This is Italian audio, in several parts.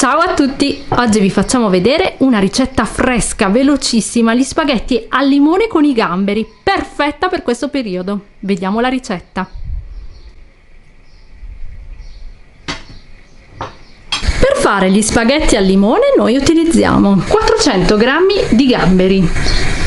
Ciao a tutti! Oggi vi facciamo vedere una ricetta fresca, velocissima, gli spaghetti al limone con i gamberi, perfetta per questo periodo. Vediamo la ricetta. Per fare gli spaghetti al limone noi utilizziamo 400 g di gamberi,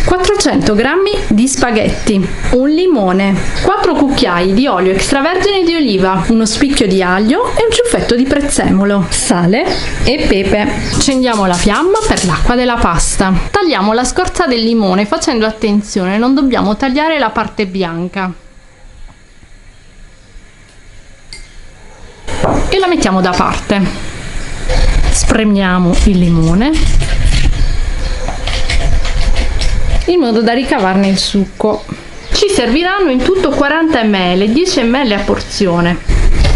400 g di spaghetti, un limone, 4 cucchiai di olio extravergine di oliva, uno spicchio di aglio e un ciuffetto di prezzemolo, sale e pepe. Accendiamo la fiamma per l'acqua della pasta. Tagliamo la scorza del limone facendo attenzione, non dobbiamo tagliare la parte bianca. E la mettiamo da parte. Spremiamo il limone in modo da ricavarne il succo. Ci serviranno in tutto 40 ml, 10 ml a porzione.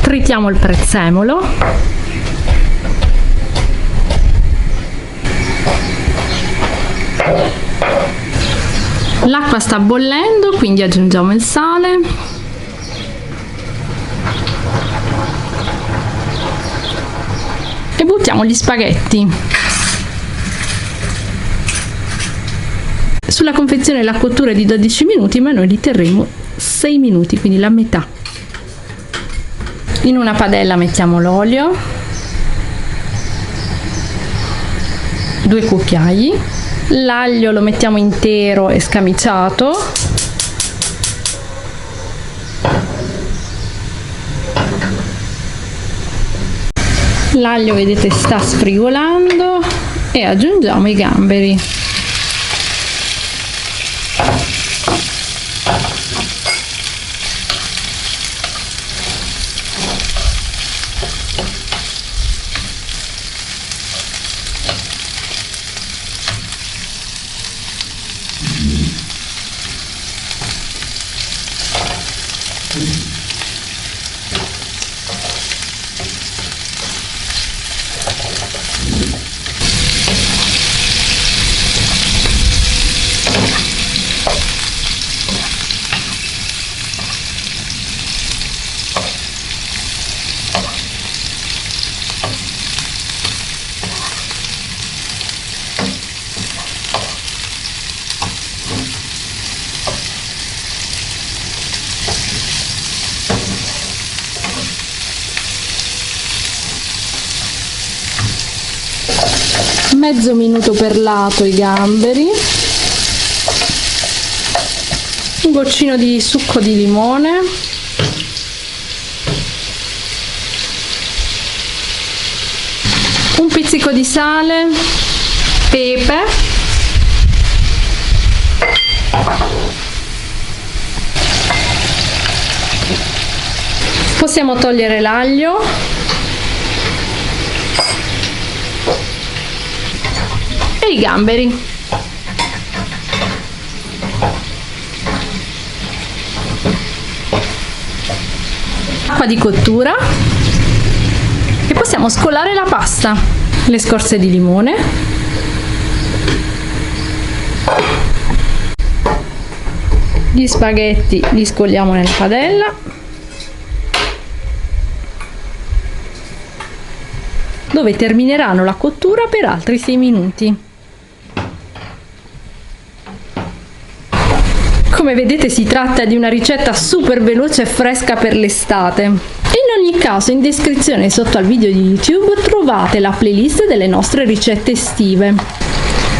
Tritiamo il prezzemolo. L'acqua sta bollendo, quindi aggiungiamo il sale. E buttiamo gli spaghetti. Sulla confezione la cottura è di 12 minuti, ma noi li terremo 6 minuti, quindi la metà. In una padella mettiamo l'olio, 2 cucchiai, l'aglio lo mettiamo intero e scamiciato, l'aglio vedete sta sfrigolando e aggiungiamo i gamberi. Mezzo minuto per lato i gamberi, un goccino di succo di limone, un pizzico di sale, pepe, possiamo togliere l'aglio e i gamberi. Acqua di cottura e possiamo scolare la pasta, le scorze di limone, gli spaghetti li scoliamo nella padella, dove termineranno la cottura per altri 6 minuti. Come vedete si tratta di una ricetta super veloce e fresca per l'estate. In ogni caso in descrizione sotto al video di YouTube trovate la playlist delle nostre ricette estive.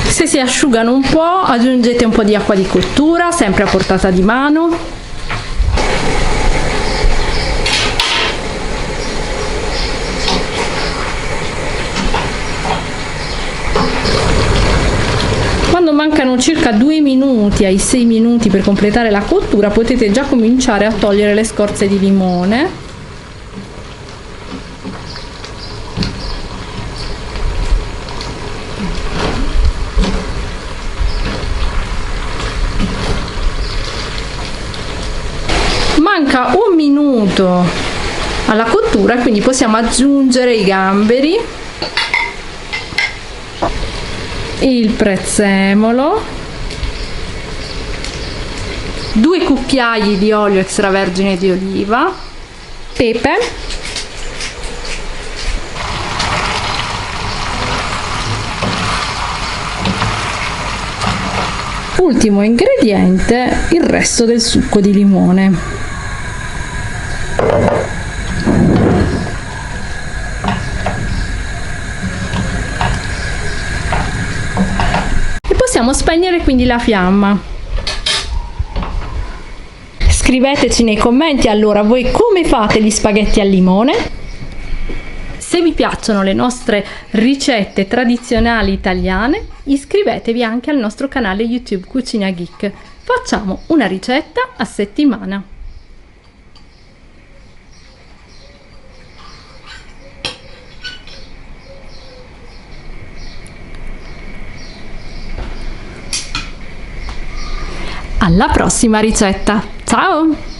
Se si asciugano un po' aggiungete un po' di acqua di cottura, sempre a portata di mano. Quando mancano circa 2 minuti ai 6 minuti per completare la cottura potete già cominciare a togliere le scorze di limone. Manca 1 minuto alla cottura, quindi possiamo aggiungere i gamberi, il prezzemolo, 2 cucchiai di olio extravergine di oliva, pepe, Ultimo ingrediente, il resto del succo di limone. E possiamo spegnere quindi la fiamma. Scriveteci nei commenti allora voi come fate gli spaghetti al limone. Se vi piacciono le nostre ricette tradizionali italiane, iscrivetevi anche al nostro canale YouTube Cucina Geek. Facciamo una ricetta a settimana. Alla prossima ricetta. Ciao!